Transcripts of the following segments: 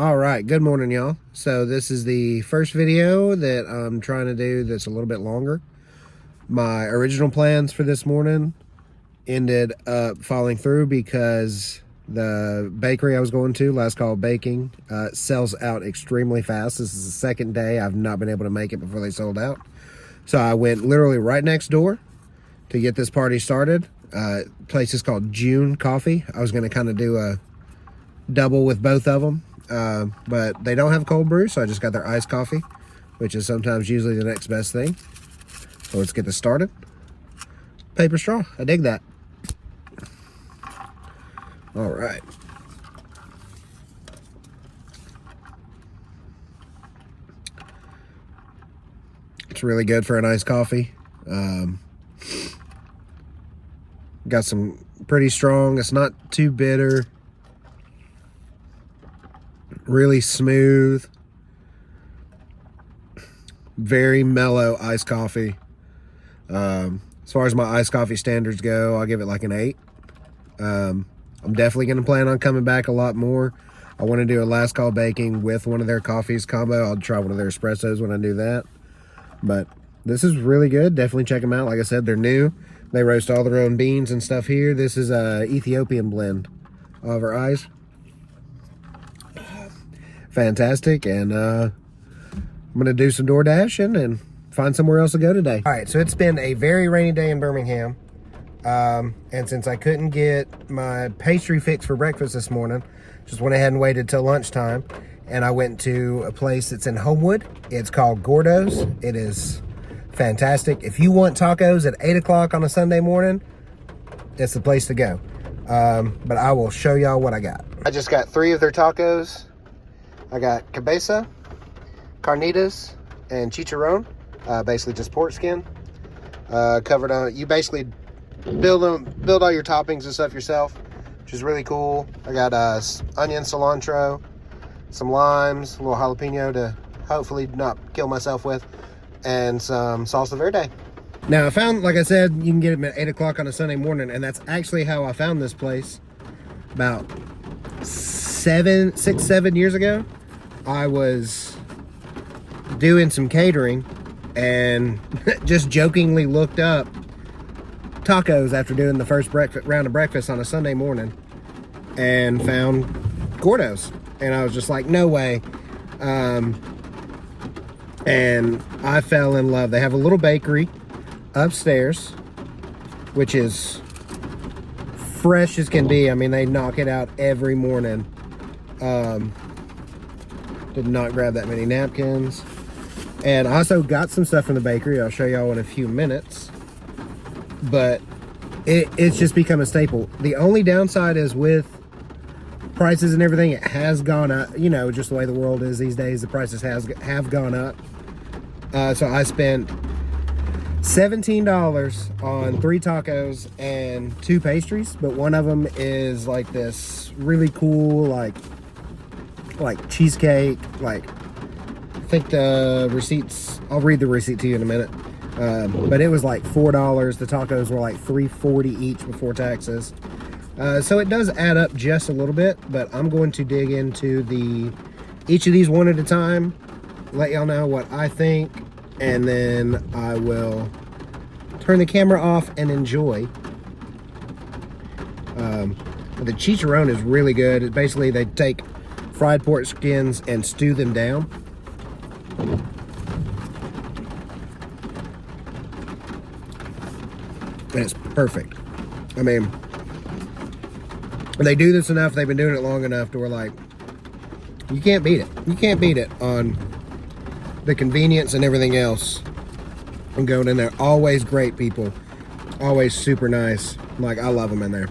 All right, good morning, y'all. So this is the first video that I'm trying to do that's a little bit longer. My original plans for this morning ended up falling through because the bakery I was going to, Last Call Baking, sells out extremely fast. This is the second day I've not been able to make it before they sold out. So I went literally right next door to get this party started. Place is called June Coffee. I was going to kind of do a double with both of them. But they don't have cold brew, so I just got their iced coffee, which is sometimes usually the next best thing. So let's get this started. Paper straw, I dig that. All right. It's really good for an iced coffee. Got some pretty strong, it's not too bitter. Really smooth, very mellow iced coffee. As far as my iced coffee standards go, I'll give it like an 8. I'm definitely going to plan on coming back a lot more. I want to do a Last Call Baking with one of their coffees combo. I'll try one of their espressos when I do that. But this is really good. Definitely check them out. Like I said, they're new. They roast all their own beans and stuff here. This is a Ethiopian blend over ice. Fantastic, and I'm gonna do some door dashing and find somewhere else to go today. All right, so it's been a very rainy day in Birmingham, and since I couldn't get my pastry fix for breakfast this morning, just went ahead and waited till lunchtime, and I went to a place that's in Homewood. It's called Gordos. It is fantastic. If you want tacos at 8 o'clock on a Sunday morning, it's the place to go. But I will show y'all what I got. I just got 3 of their tacos. I got cabeza, carnitas, and chicharron. Basically just pork skin. Covered on, you basically build all your toppings and stuff yourself, which is really cool. I got onion, cilantro, some limes, a little jalapeno to hopefully not kill myself with, and some salsa verde. Now I found, like I said, you can get them at 8 o'clock on a Sunday morning, and that's actually how I found this place. About 6-7 years ago, I was doing some catering and just jokingly looked up tacos after doing the first round of breakfast on a Sunday morning and found Gordos. And I was just like, no way. And I fell in love. They have a little bakery upstairs, which is fresh as can be. I mean, they knock it out every morning. Did not grab that many napkins. And I also got some stuff from the bakery. I'll show y'all in a few minutes. But it's just become a staple. The only downside is with prices and everything, it has gone up. You know, just the way the world is these days, the prices have gone up. So I spent $17 on 3 tacos and 2 pastries, but one of them is like this really cool, like cheesecake. Like, I think the receipts, I'll read the receipt to you in a minute. But it was like $4. The tacos were like $3.40 each before taxes. So it does add up just a little bit, but I'm going to dig into each of these one at a time, let y'all know what I think, and then I will turn the camera off and enjoy. The chicharron is really good. It basically, they take fried pork skins and stew them down. And it's perfect. I mean, they do this enough, they've been doing it long enough to where, like, you can't beat it. You can't beat it on the convenience and everything else. I'm going in there. Always great people. Always super nice. Like, I love them in there.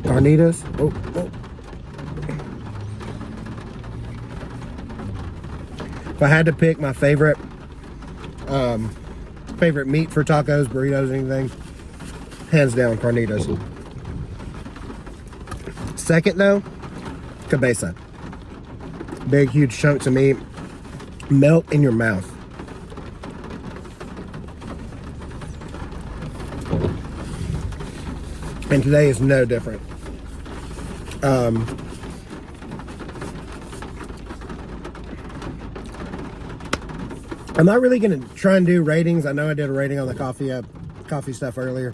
Carnitas. Oh. If I had to pick my favorite meat for tacos, burritos, anything, hands down carnitas. Second though, cabeza. Big huge chunks of meat melt in your mouth. And today is no different. Um, I'm not really going to try and do ratings. I know I did a rating on the coffee stuff earlier.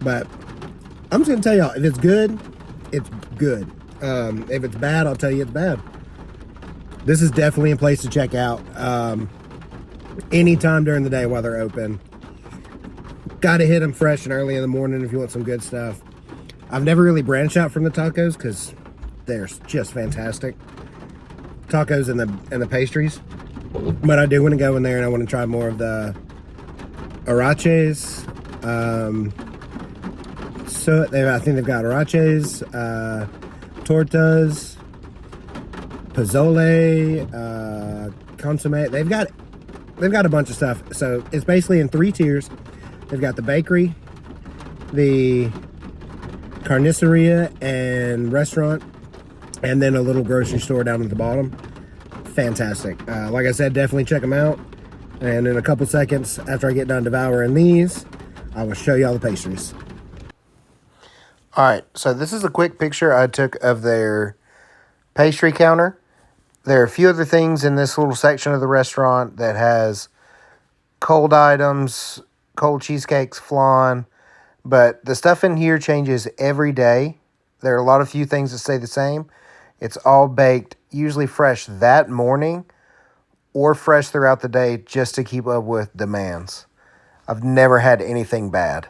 But I'm just going to tell y'all, if it's good, it's good. If it's bad, I'll tell you it's bad. This is definitely a place to check out anytime during the day while they're open. Got to hit them fresh and early in the morning if you want some good stuff. I've never really branched out from the tacos because they're just fantastic. Tacos and the pastries. But I do want to go in there and I want to try more of the araches. So I think they've got araches, tortas, pozole, consomme. They've got a bunch of stuff. So it's basically in 3 tiers. They've got the bakery, the carniceria and restaurant, and then a little grocery store down at the bottom. Fantastic. Like I said, definitely check them out. And in a couple seconds after I get done devouring these, I will show you all the pastries. All right, so this is a quick picture I took of their pastry counter. There are a few other things in this little section of the restaurant that has cold items, cold cheesecakes, flan, but the stuff in here changes every day. There are a lot of few things that stay the same. It's all baked, usually fresh that morning or fresh throughout the day just to keep up with demands. I've never had anything bad.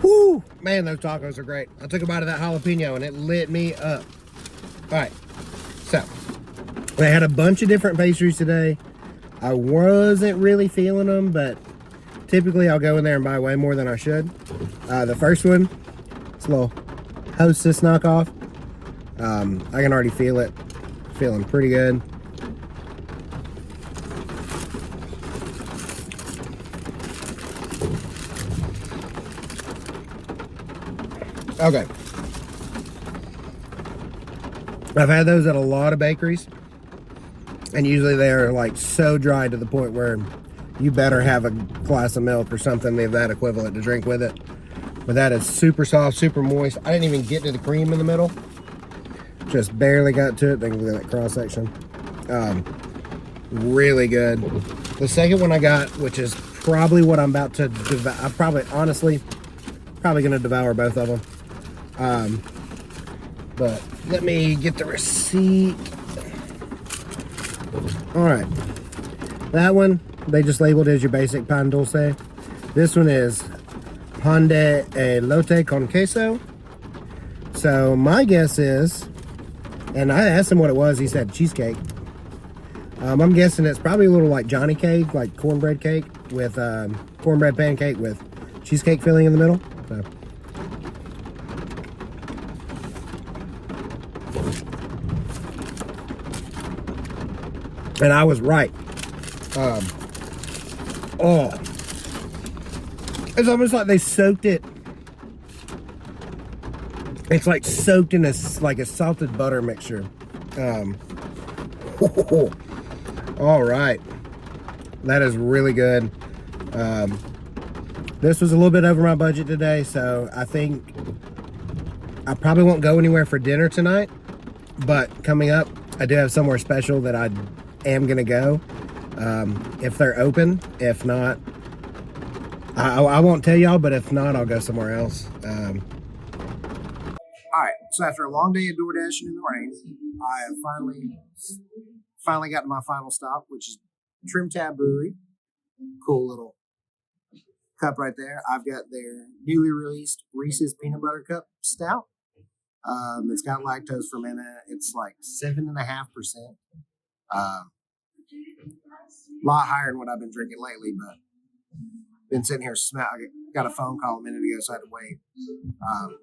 Whoo! Man, those tacos are great. I took a bite of that jalapeno and it lit me up. All right, so they had a bunch of different pastries today. I wasn't really feeling them, but typically I'll go in there and buy way more than I should. The first one, it's a little Hostess knockoff. I can already feel it. Feeling pretty good. Okay. I've had those at a lot of bakeries, and usually they're like so dry to the point where you better have a glass of milk or something of that equivalent to drink with it. But that is super soft, super moist. I didn't even get to the cream in the middle. Just barely got to it. Then look at that cross section. Really good. The second one I got, which is probably what I'm about to devour. I'm probably going to devour both of them. But let me get the receipt. All right, that one they just labeled as your basic pan dulce. This one is pan de elote con queso. So my guess is, and I asked him what it was, he said cheesecake. I'm guessing it's probably a little like Johnny cake, like cornbread cake with cornbread pancake with cheesecake filling in the middle. So. And I was right. It's almost like they soaked it. It's like soaked in a salted butter mixture. All right. That is really good. This was a little bit over my budget today, so I think I probably won't go anywhere for dinner tonight. But coming up, I do have somewhere special that I am gonna go if they're open. If not, I won't tell y'all, but if not, I'll go somewhere else. All right, so after a long day of door dashing in the rain, I have finally got to my final stop, which is TrimTab Brewery. Cool little cup right there. I've got their newly released Reese's Peanut Butter Cup Stout. It's got lactose fermented. It's like 7.5%. A lot higher than what I've been drinking lately, but been sitting here I got a phone call a minute ago, so I had to wait.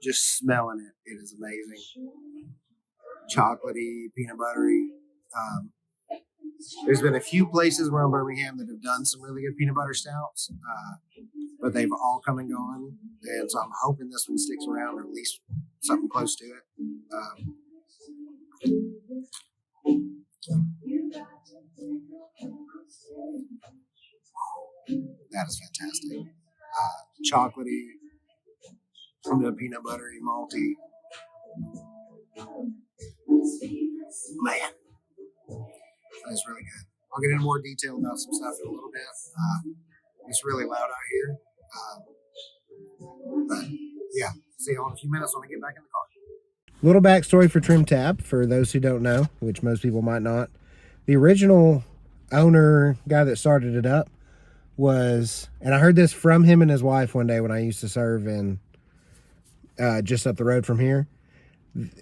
Just smelling it, it is amazing. Chocolatey, peanut buttery. There's been a few places around Birmingham that have done some really good peanut butter stouts, but they've all come and gone, and so I'm hoping this one sticks around, or at least something close to it. That is fantastic. chocolatey, some of the peanut buttery, malty. Man, that's really good. I'll get into more detail about some stuff in a little bit. It's really loud out here. But yeah, see y'all in a few minutes when I get back in the car. Little backstory for TrimTab, for those who don't know, which most people might not. The original owner, guy that started it up, was, and I heard this from him and his wife one day when I used to serve in just up the road from here.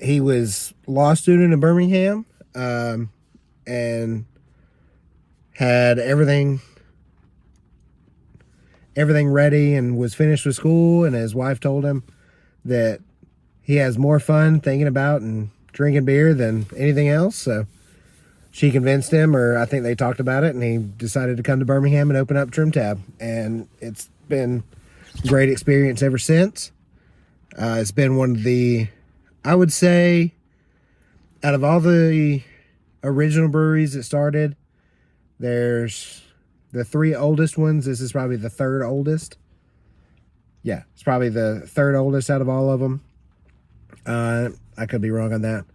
He was law student in Birmingham, and had everything ready and was finished with school, and his wife told him that he has more fun thinking about and drinking beer than anything else. So she convinced him, or I think they talked about it, and he decided to come to Birmingham and open up TrimTab. And it's been a great experience ever since. It's been one of the, I would say, out of all the original breweries that started, there's the 3 oldest ones. This is probably the 3rd oldest. Yeah, it's probably the 3rd oldest out of all of them. I could be wrong on that.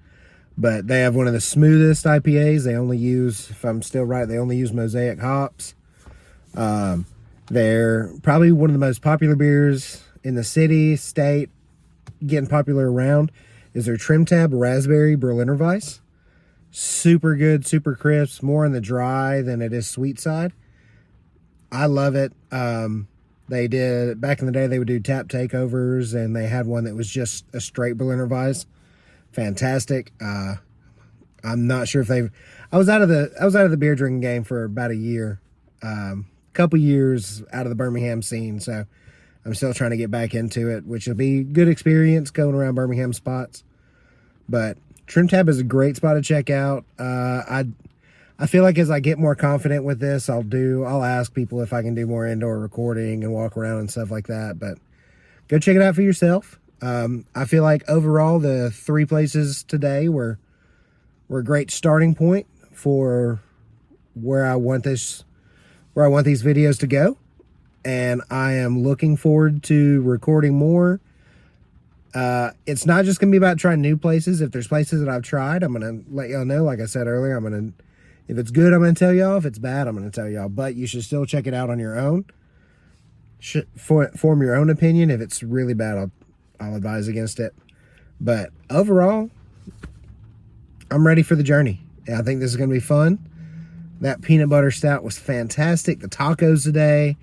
But they have one of the smoothest IPAs. They only use, if I'm still right, they only use Mosaic hops. They're probably one of the most popular beers in the city, state, getting popular around, is their TrimTab Raspberry Berliner Weiss. Super good, super crisp, more on the dry than it is sweet side. I love it. They did, back in the day, they would do tap takeovers, and they had one that was just a straight Berliner Weiss. Fantastic. I'm not sure if they've, I was out of the beer drinking game for about a year. Couple years out of the Birmingham scene, so I'm still trying to get back into it, which will be good experience going around Birmingham spots. But TrimTab is a great spot to check out. I feel like as I get more confident with this, I'll ask people if I can do more indoor recording and walk around and stuff like that. But go check it out for yourself. I feel like overall the 3 places today were a great starting point for where I want these videos to go. And I am looking forward to recording more. It's not just gonna be about trying new places. If there's places that I've tried, I'm gonna let y'all know. Like I said earlier, if it's good, I'm gonna tell y'all. If it's bad, I'm gonna tell y'all. But you should still check it out on your own. Form your own opinion. If it's really bad, I'll advise against it. But overall, I'm ready for the journey. I think this is gonna be fun. That peanut butter stout was fantastic. The tacos today,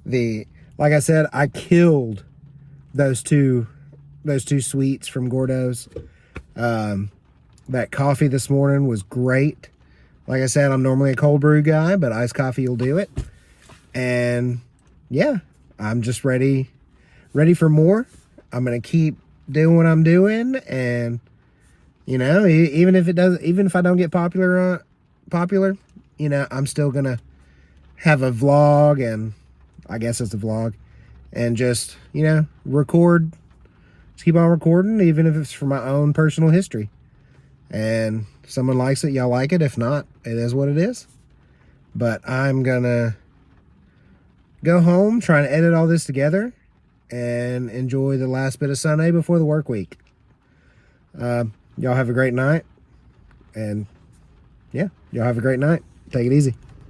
like I said, I killed those two sweets from Gordos. That coffee this morning was great. Like I said, I'm normally a cold brew guy, but iced coffee will do it. And yeah, I'm just ready for more. I'm gonna keep doing what I'm doing, and you know, even if I don't get popular, you know, I'm still gonna have a vlog, and I guess it's a vlog, and just, you know, record. Just keep on recording, even if it's for my own personal history. And if someone likes it, y'all like it. If not, it is what it is. But I'm gonna go home, trying to edit all this together, and enjoy the last bit of Sunday before the work week. Y'all have a great night. And yeah, y'all have a great night. Take it easy.